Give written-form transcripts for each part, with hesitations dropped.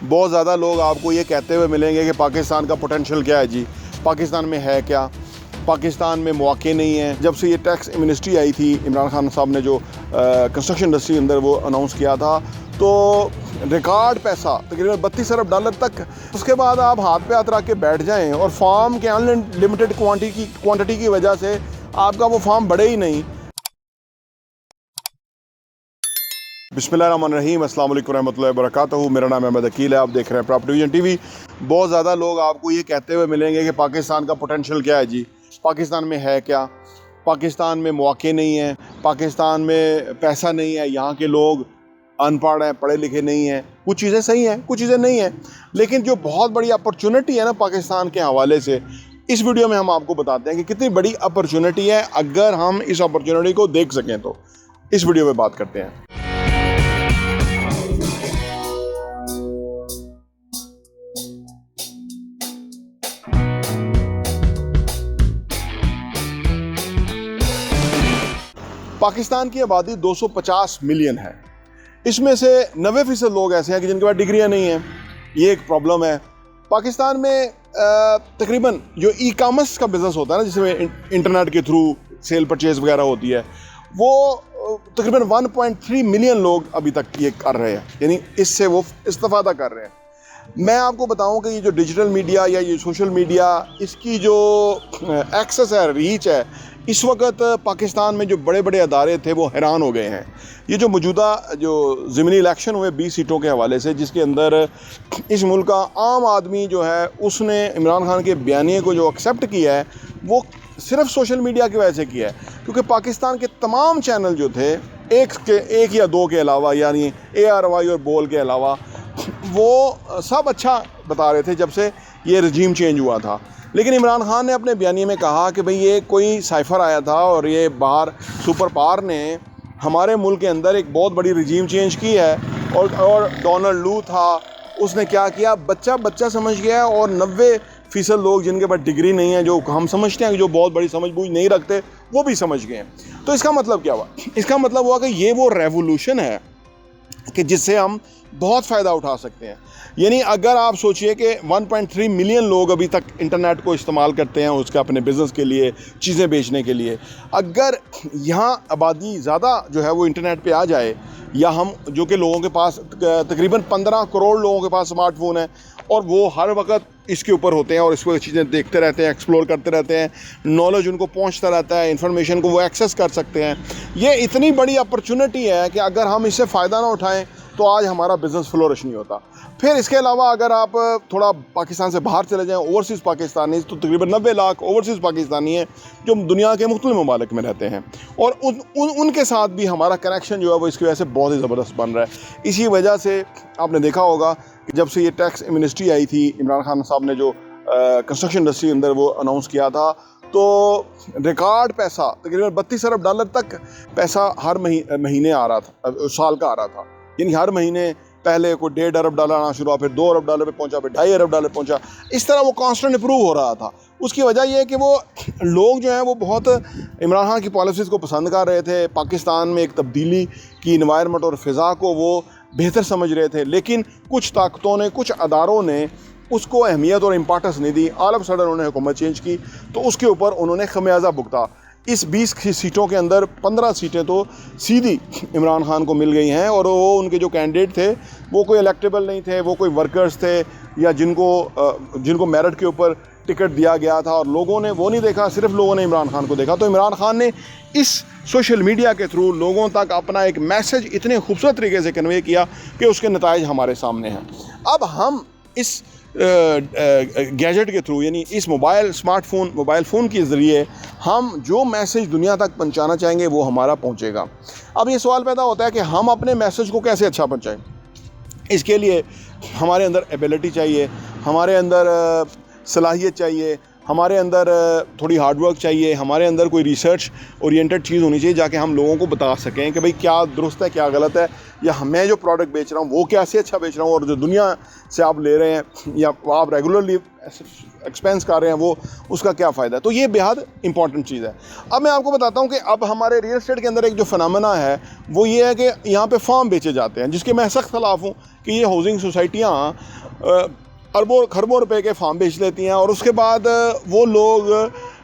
बहुत ज़्यादा लोग आपको ये कहते हुए मिलेंगे कि पाकिस्तान का पोटेंशियल क्या है जी, पाकिस्तान में है क्या, पाकिस्तान में मौके नहीं हैं। जब से ये टैक्स एमनेस्टी आई थी, इमरान खान साहब ने जो कंस्ट्रक्शन इंडस्ट्री के अंदर वो अनाउंस किया था, तो रिकॉर्ड पैसा तकरीबन 32 अरब डॉलर तक। उसके बाद आप हाथ पे हाथ रख के बैठ जाएं और फार्म के अनलिमिटेड क्वांटिटी की वजह से आपका वो फार्म बढ़े ही नहीं। बिस्मिल्लाहिर्रहमानिर्रहीम, अस्सलाम वालेकुम रहमतुल्लाहि व बरकातहू। मेरा नाम अहमद अकील है, आप देख रहे हैं प्रॉपर्टी विजन टीवी। बहुत ज़्यादा लोग आपको ये कहते हुए मिलेंगे कि पाकिस्तान का पोटेंशियल क्या है जी, पाकिस्तान में है क्या, पाकिस्तान में मौके नहीं हैं, पाकिस्तान में पैसा नहीं है, यहाँ के लोग अनपढ़ हैं, पढ़े लिखे नहीं हैं। कुछ चीज़ें सही हैं, कुछ चीज़ें नहीं हैं, लेकिन जो बहुत बड़ी अपॉर्चुनिटी है ना पाकिस्तान के हवाले से, इस वीडियो में हम आपको बताते हैं कि कितनी बड़ी अपॉर्चुनिटी है। अगर हम इस अपॉर्चुनिटी को देख सकें तो इस वीडियो में बात करते हैं। पाकिस्तान की आबादी 250 मिलियन है। इसमें से 90% लोग ऐसे हैं कि जिनके पास डिग्रियां नहीं हैं। ये एक प्रॉब्लम है। पाकिस्तान में तकरीबन जो ई कॉमर्स का बिज़नेस होता है ना, जिसमें इंटरनेट के थ्रू सेल परचेज वगैरह होती है, वो तकरीबन 1.3 मिलियन लोग अभी तक ये कर रहे हैं, यानी इससे वो इस्तेफादा कर रहे हैं। मैं आपको बताऊं कि ये जो डिजिटल मीडिया या ये सोशल मीडिया, इसकी जो एक्सेस है, रीच है, इस वक्त पाकिस्तान में जो बड़े बड़े अदारे थे वो हैरान हो गए हैं। ये जो मौजूदा जो ज़मीनी इलेक्शन हुए 20 सीटों के हवाले से, जिसके अंदर इस मुल्क का आम आदमी जो है उसने इमरान खान के बयानिए को जो एक्सेप्ट किया है, वो सिर्फ सोशल मीडिया की वजह से किया है। क्योंकि पाकिस्तान के तमाम चैनल जो थे, एक या दो के अलावा, यानी ARY और बोल के अलावा, वो सब अच्छा बता रहे थे जब से ये रजीम चेंज हुआ था। लेकिन इमरान खान ने अपने बयानी में कहा कि भाई ये कोई साइफ़र आया था और ये बाहर सुपर पावर ने हमारे मुल्क के अंदर एक बहुत बड़ी रजीम चेंज की है। और डोनाल्ड लू था, उसने क्या किया, बच्चा समझ गया। और 90% लोग जिनके पास डिग्री नहीं है, जो हम समझते हैं कि जो बहुत बड़ी समझ बूझ नहीं रखते, वो भी समझ गए। तो इसका मतलब क्या हुआ? इसका मतलब हुआ कि ये वो रेवोल्यूशन है कि जिससे हम बहुत फ़ायदा उठा सकते हैं। यानी अगर आप सोचिए कि 1.3 मिलियन लोग अभी तक इंटरनेट को इस्तेमाल करते हैं उसके अपने बिज़नेस के लिए, चीज़ें बेचने के लिए। अगर यहाँ आबादी ज़्यादा जो है वो इंटरनेट पे आ जाए, या हम जो कि लोगों के पास तकरीबन 15 करोड़ लोगों के पास स्मार्टफोन है और वो हर वक्त इसके ऊपर होते हैं और इस पर चीज़ें देखते रहते हैं, एक्सप्लोर करते रहते हैं, नॉलेज उनको पहुंचता रहता है, इन्फॉर्मेशन को वो एक्सेस कर सकते हैं। ये इतनी बड़ी अपॉर्चुनिटी है कि अगर हम इससे फ़ायदा ना उठाएं तो आज हमारा बिज़नेस फ्लोरिश नहीं होता। फिर इसके अलावा अगर आप थोड़ा पाकिस्तान से बाहर चले जाएं, ओवरसीज़ पाकिस्तानी, तो तकरीबन 90 लाख ओवरसीज़ पाकिस्तानी हैं जो दुनिया के मुख्तलिफ ममालिक में रहते हैं, और उनके साथ भी हमारा कनेक्शन जो है वो इसकी वजह से बहुत ही ज़बरदस्त बन रहा है। इसी वजह से आपने देखा होगा कि जब से ये टैक्स एमनेस्टी आई थी, इमरान खान साहब ने जो कंस्ट्रक्शन इंडस्ट्री के अंदर वो अनाउंस किया था, तो रिकॉर्ड पैसा तकरीबन 32 अरब डॉलर तक पैसा हर महीने आ रहा था, साल का आ रहा था। यानी हर महीने पहले कोई 1.5 अरब डॉलर आना शुरू हुआ, फिर 2 अरब डॉलर पे पहुंचा, फिर 2.5 अरब डॉलर पहुंचा। इस तरह वो कांस्टेंट इंप्रूव हो रहा था। उसकी वजह यह है कि वो लोग जो हैं वो बहुत इमरान खान की पॉलिसीज़ को पसंद कर रहे थे। पाकिस्तान में एक तब्दीली की इन्वायरमेंट और फ़िज़ा को वो बेहतर समझ रहे थे, लेकिन कुछ ताकतों ने, कुछ अदारों ने उसको अहमियत और इम्पोर्टेंस नहीं दी। ऑल ऑफ सडन उन्होंने हुकूमत चेंज की, तो उसके ऊपर उन्होंने खमियाजा भुगता। इस 20 सीटों के अंदर 15 सीटें तो सीधी इमरान खान को मिल गई हैं, और वो उनके जो कैंडिडेट थे वो कोई इलेक्टेबल नहीं थे, वो कोई वर्कर्स थे या जिनको मेरिट के ऊपर टिकट दिया गया था, और लोगों ने वो नहीं देखा, सिर्फ लोगों ने इमरान खान को देखा। तो इमरान खान ने इस सोशल मीडिया के थ्रू लोगों तक अपना एक मैसेज इतने खूबसूरत तरीके से कन्वे किया कि उसके नताइज हमारे सामने हैं। अब हम इस गैजेट के थ्रू, यानी इस मोबाइल फ़ोन के ज़रिए हम जो मैसेज दुनिया तक पहुंचाना चाहेंगे वो हमारा पहुंचेगा। अब ये सवाल पैदा होता है कि हम अपने मैसेज को कैसे अच्छा पहुंचाएं। इसके लिए हमारे अंदर एबिलिटी चाहिए, हमारे अंदर सलाहियत चाहिए, हमारे अंदर थोड़ी हार्डवर्क चाहिए, हमारे अंदर कोई रिसर्च ओरिएंटेड चीज़ होनी चाहिए, जाके हम लोगों को बता सकें कि भाई क्या दुरुस्त है क्या गलत है, या मैं जो प्रोडक्ट बेच रहा हूँ वो कैसे अच्छा बेच रहा हूँ, और जो दुनिया से आप ले रहे हैं या आप रेगुलरली एक्सपेंस कर रहे हैं वो उसका क्या फ़ायदा है। तो ये बेहद इंपॉर्टेंट चीज़ है। अब मैं आपको बताता हूँ कि अब हमारे रियल एस्टेट के अंदर एक जो फिनोमेना है वो ये है कि यहाँ पे फार्म बेचे जाते हैं, जिसके मैं सख्त खिलाफ़ हूँ कि ये हाउसिंग सोसाइटियाँ अरबों खरबों रुपए के फार्म बेच लेती हैं, और उसके बाद वो लोग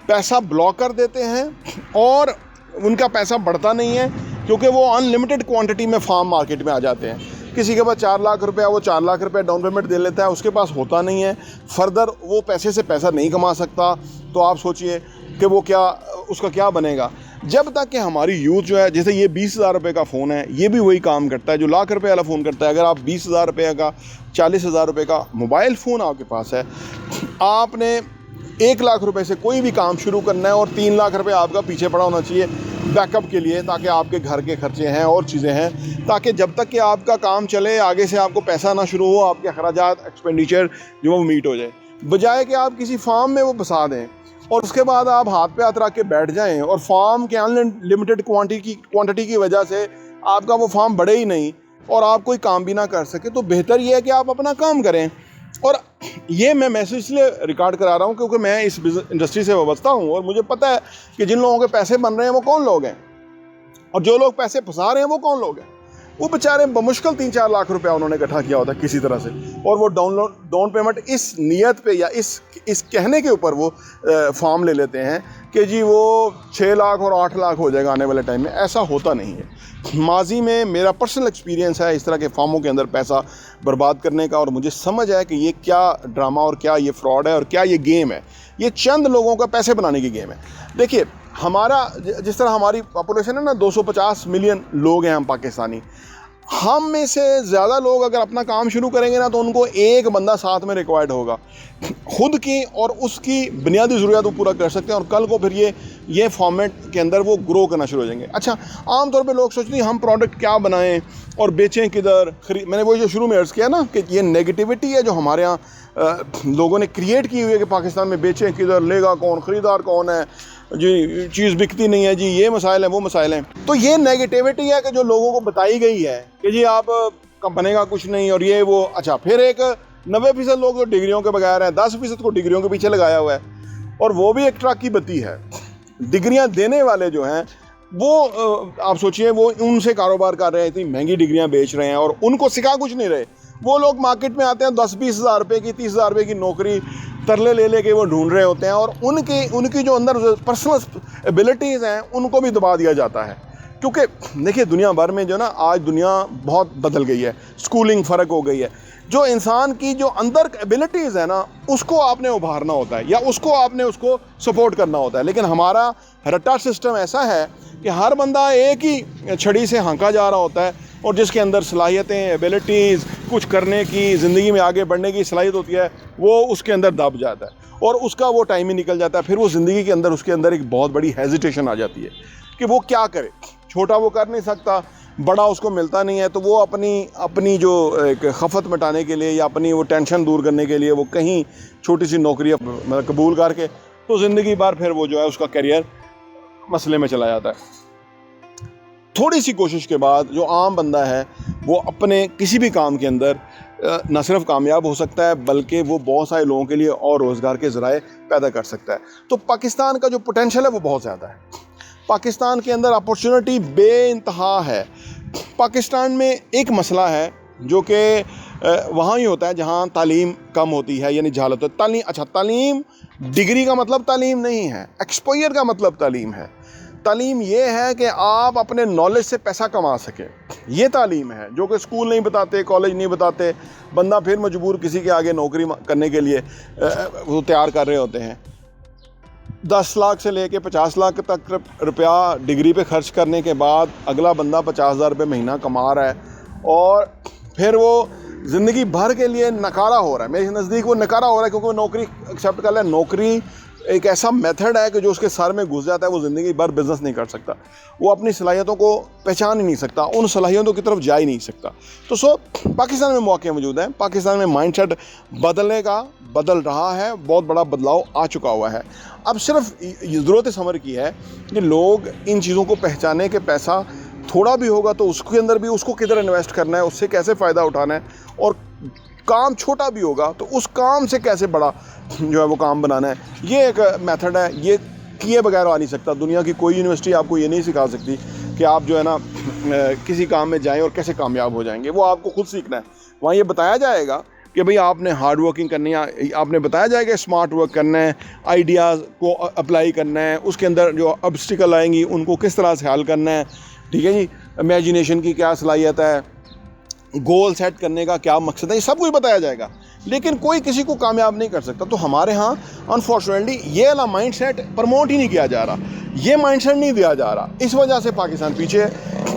पैसा ब्लॉक कर देते हैं और उनका पैसा बढ़ता नहीं है, क्योंकि वो अनलिमिटेड क्वांटिटी में फार्म मार्केट में आ जाते हैं। किसी के पास 4 लाख रुपया, वो 4 लाख रुपया डाउन पेमेंट दे लेता है, उसके पास होता नहीं है, फर्दर वो पैसे से पैसा नहीं कमा सकता। तो आप सोचिए कि वो क्या, उसका क्या बनेगा। जब तक कि हमारी यूथ जो है, जैसे ये 20,000 रुपये का फ़ोन है, ये भी वही काम करता है जो लाख रुपये वाला फ़ोन करता है। अगर आप 20,000 रुपये का 40,000 रुपये का मोबाइल फ़ोन आपके पास है, आपने 1 लाख रुपए से कोई भी काम शुरू करना है और 3 लाख रुपए आपका पीछे पड़ा होना चाहिए बैकअप के लिए, ताकि आपके घर के खर्चे हैं और चीज़ें हैं, ताकि जब तक कि आपका काम चले, आगे से आपको पैसा ना शुरू हो, आपके अखराजात एक्सपेंडिचर जो वो मीट हो जाए, बजाय कि आप किसी फार्म में वो बसा दें और उसके बाद आप हाथ पे हाथ रख के बैठ जाएं और फार्म के अनलिमिटेड क्वांटिटी की वजह से आपका वो फार्म बढ़े ही नहीं और आप कोई काम भी ना कर सके। तो बेहतर ये है कि आप अपना काम करें। और ये मैं मैसेज इसलिए रिकॉर्ड करा रहा हूँ क्योंकि मैं इस इंडस्ट्री से वाबस्ता हूँ और मुझे पता है कि जिन लोगों के पैसे बन रहे हैं वो कौन लोग हैं, और जो लोग पैसे फंसा रहे हैं वो कौन लोग हैं। वो बेचारे बमुश्किल 3-4 लाख रुपया उन्होंने इकट्ठा किया होता है किसी तरह से, और वो डाउन पेमेंट इस नियत पे या इस कहने के ऊपर वो फॉर्म ले लेते हैं कि जी वो 6 लाख और 8 लाख हो जाएगा आने वाले टाइम में। ऐसा होता नहीं है। माजी में मेरा पर्सनल एक्सपीरियंस है इस तरह के फॉर्मों के अंदर पैसा बर्बाद करने का, और मुझे समझ है कि ये क्या ड्रामा और क्या ये फ्रॉड है और क्या ये गेम है। ये चंद लोगों का पैसे बनाने की गेम है। देखिए, हमारा जिस तरह हमारी पॉपुलेशन है ना, 250 मिलियन लोग हैं हम पाकिस्तानी। हम में से ज़्यादा लोग अगर अपना काम शुरू करेंगे ना, तो उनको एक बंदा साथ में रिक्वायर्ड होगा। खुद की और उसकी बुनियादी ज़रूरियात वो पूरा कर सकते हैं, और कल को फिर ये फॉर्मेट के अंदर वो ग्रो करना शुरू हो जाएंगे। अच्छा, आमतौर पे लोग सोचते हैं हम प्रोडक्ट क्या बनाएं और बेचें किधर। मैंने वो जो शुरू में अर्ज़ किया ना कि ये नेगेटिविटी है जो हमारे यहाँ लोगों ने क्रिएट की हुई है कि पाकिस्तान में बेचें किधर, लेगा कौन, ख़रीदार कौन है जी, चीज़ बिकती नहीं है जी, ये मसाइल हैं वो मसाइल हैं। तो ये नेगेटिविटी है कि जो लोगों को बताई गई है कि जी आप बनेगा कुछ नहीं और ये वो। अच्छा, फिर एक 90% लोग जो डिग्रियों के बगैर हैं, 10% को डिग्रियों के पीछे लगाया हुआ है, और वो भी एक ट्रक की बत्ती है। डिग्रियां देने वाले जो हैं वो आप सोचिए वो उनसे कारोबार कर रहे हैं, इतनी महंगी डिग्रियां बेच रहे हैं और उनको सिखा कुछ नहीं रहे। वो लोग मार्केट में आते हैं 10-20 हज़ार रुपये की, 30 हज़ार रुपये की नौकरी तरले ले लेके वो ढूंढ रहे होते हैं, और उनकी जो अंदर पर्सनल एबिलिटीज़ हैं उनको भी दबा दिया जाता है। क्योंकि देखिए, दुनिया भर में जो ना आज दुनिया बहुत बदल गई है, स्कूलिंग फ़र्क हो गई है। जो इंसान की जो अंदर एबिलिटीज़ है ना, उसको आपने उभारना होता है या उसको सपोर्ट करना होता है। लेकिन हमारा रट्टा सिस्टम ऐसा है कि हर बंदा एक ही छड़ी से हाँका जा रहा होता है, और जिसके अंदर सलाहियतें, एबिलिटीज़, कुछ करने की, ज़िंदगी में आगे बढ़ने की सलाहियत होती है, वो उसके अंदर दब जाता है और उसका वो टाइम ही निकल जाता है। फिर वो ज़िंदगी के अंदर उसके अंदर एक बहुत बड़ी हेजिटेशन आ जाती है कि वो क्या करे। छोटा वो कर नहीं सकता, बड़ा उसको मिलता नहीं है, तो वो अपनी जो एक खफत मिटाने के लिए या अपनी वो टेंशन दूर करने के लिए वो कहीं छोटी सी नौकरी कबूल करके तो ज़िंदगी भर फिर वो जो है उसका करियर मसले में चला जाता है। थोड़ी सी कोशिश के बाद जो आम बंदा है वो अपने किसी भी काम के अंदर न सिर्फ कामयाब हो सकता है, बल्कि वो बहुत सारे लोगों के लिए और रोज़गार के ज़राए पैदा कर सकता है। तो पाकिस्तान का जो पोटेंशियल है वो बहुत ज़्यादा है। पाकिस्तान के अंदर अपॉर्चुनिटी बेइंतहा है। पाकिस्तान में एक मसला है जो कि वहाँ ही होता है जहाँ तालीम कम होती है, यानी जहालत है। तालीम, अच्छा, तालीम डिग्री का मतलब तालीम नहीं है, एक्सपोजर का मतलब तालीम है। तालीम ये है कि आप अपने नॉलेज से पैसा कमा सकें, ये तालीम है जो कि स्कूल नहीं बताते, कॉलेज नहीं बताते। बंदा फिर मजबूर किसी के आगे नौकरी करने के लिए वो तैयार कर रहे होते हैं। 10 लाख से लेके 50 लाख तक रुपया डिग्री पे खर्च करने के बाद अगला बंदा 50,000 रुपये महीना कमा रहा है, और फिर वो ज़िंदगी भर के लिए नकारा हो रहा है। मेरे नज़दीक वो नकारा हो रहा है, क्योंकि वो नौकरी एक्सेप्ट कर ले। नौकरी एक ऐसा मेथड है कि जो उसके सर में घुस जाता है वो ज़िंदगी भर बिजनेस नहीं कर सकता, वो अपनी सलाहियतों को पहचान ही नहीं सकता, उन सलाहियतों की तरफ जा ही नहीं सकता। तो पाकिस्तान में मौके मौजूद हैं, पाकिस्तान में माइंडसेट बदलने का बदल रहा है, बहुत बड़ा बदलाव आ चुका हुआ है। अब सिर्फ ज़रूरत इस अमर की है कि लोग इन चीज़ों को पहचाने कि पैसा थोड़ा भी होगा तो उसके अंदर भी उसको किधर इन्वेस्ट करना है, उससे कैसे फ़ायदा उठाना है, और काम छोटा भी होगा तो उस काम से कैसे बड़ा जो है वो काम बनाना है। ये एक मेथड है, ये किए बगैर आ नहीं सकता। दुनिया की कोई यूनिवर्सिटी आपको ये नहीं सिखा सकती कि आप जो है ना किसी काम में जाएं और कैसे कामयाब हो जाएंगे, वो आपको खुद सीखना है। वहाँ ये बताया जाएगा कि भाई आपने हार्ड वर्किंग करनी है, आपने बताया जाएगा स्मार्ट वर्क करना है, आइडियाज़ को अप्लाई करना है, उसके अंदर जो ऑब्स्टिकल आएंगी उनको किस तरह से हल करना है, ठीक है जी, इमेजिनेशन की क्या सलाहियत है, गोल सेट करने का क्या मकसद है, ये सब कुछ बताया जाएगा। लेकिन कोई किसी को कामयाब नहीं कर सकता। तो हमारे यहाँ अनफॉर्चुनेटली ये वाला माइंडसेट प्रमोट ही नहीं किया जा रहा, ये माइंडसेट नहीं दिया जा रहा। इस वजह से पाकिस्तान पीछे है,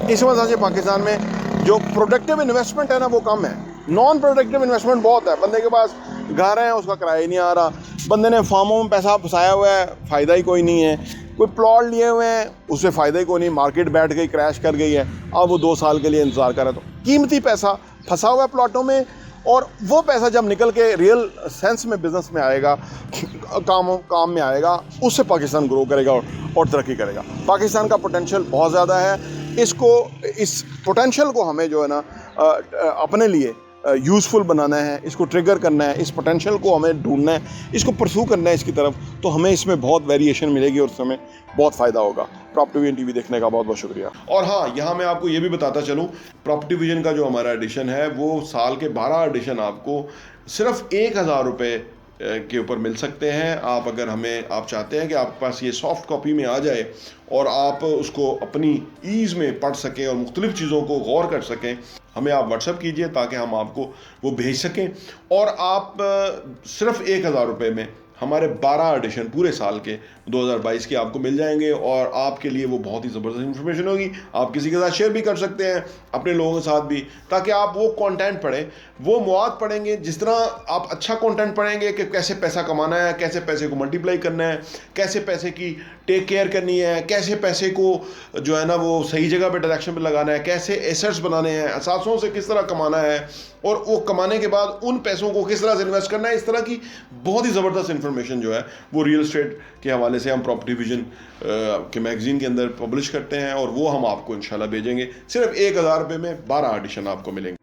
इस वजह से पाकिस्तान में जो प्रोडक्टिव इन्वेस्टमेंट है ना वो कम है, नॉन प्रोडक्टिव इन्वेस्टमेंट बहुत है। बंदे के पास घर है, उसका किराया ही नहीं आ रहा, बंदे ने फार्मों में पैसा फंसाया हुआ है, फ़ायदा ही कोई नहीं है, कोई प्लॉट लिए हुए हैं उससे फ़ायदा ही कोई नहीं, मार्केट बैठ गई, क्रैश कर गई है, अब वो 2 साल के लिए इंतज़ार कर रहा है। तो कीमती पैसा फंसा हुआ है प्लॉटों में, और वो पैसा जब निकल के रियल सेंस में बिज़नेस में आएगा, काम में आएगा, उससे पाकिस्तान ग्रो करेगा और तरक्की करेगा। पाकिस्तान का पोटेंशियल बहुत ज़्यादा है, इस पोटेंशियल को हमें जो है ना अपने लिए यूज़फुल बनाना है, इसको ट्रिगर करना है, इस पोटेंशियल को हमें ढूंढना है, इसको परसू करना है इसकी तरफ, तो हमें इसमें बहुत वेरिएशन मिलेगी और उससे हमें बहुत फ़ायदा होगा। प्रॉपर्टी विजन टीवी देखने का बहुत बहुत शुक्रिया। और हाँ, यहाँ मैं आपको ये भी बताता चलूँ, प्रॉपर्टी विजन का जो हमारा एडिशन है वो साल के 12 एडिशन आपको सिर्फ 1000 रुपये के ऊपर मिल सकते हैं। आप अगर आप चाहते हैं कि आपके पास ये सॉफ्ट कॉपी में आ जाए और आप उसको अपनी ईज़ में पढ़ सकें और मुख्तलिफ़ चीज़ों को गौर कर सकें, हमें आप व्हाट्सएप कीजिए ताकि हम आपको वो भेज सकें। और आप सिर्फ 1000 रुपये में हमारे 12 एडिशन पूरे साल के 2022 के आपको मिल जाएंगे, और आपके लिए वो बहुत ही ज़बरदस्त इन्फॉर्मेशन होगी। आप किसी के साथ शेयर भी कर सकते हैं, अपने लोगों के साथ भी, ताकि आप वो कंटेंट पढ़ें, वो मवाद पढ़ेंगे। जिस तरह आप अच्छा कंटेंट पढ़ेंगे कि कैसे पैसा कमाना है, कैसे पैसे को मल्टीप्लाई करना है, कैसे पैसे की टेक केयर करनी है, कैसे पैसे को जो है ना वो सही जगह पे डायरेक्शन पे लगाना है, कैसे एसेट्स बनाने हैं, असासों से किस तरह कमाना है, और वो कमाने के बाद उन पैसों को किस तरह से इन्वेस्ट करना है, इस तरह की बहुत ही ज़बरदस्त इन्फॉर्मेशन जो है वो रियल एस्टेट के हवाले से हम प्रॉपर्टी विजन के मैगज़ीन के अंदर पब्लिश करते हैं, और वो हम आपको इंशाल्लाह भेजेंगे। सिर्फ 1000 रुपये में 12 एडिशन आपको मिलेंगे।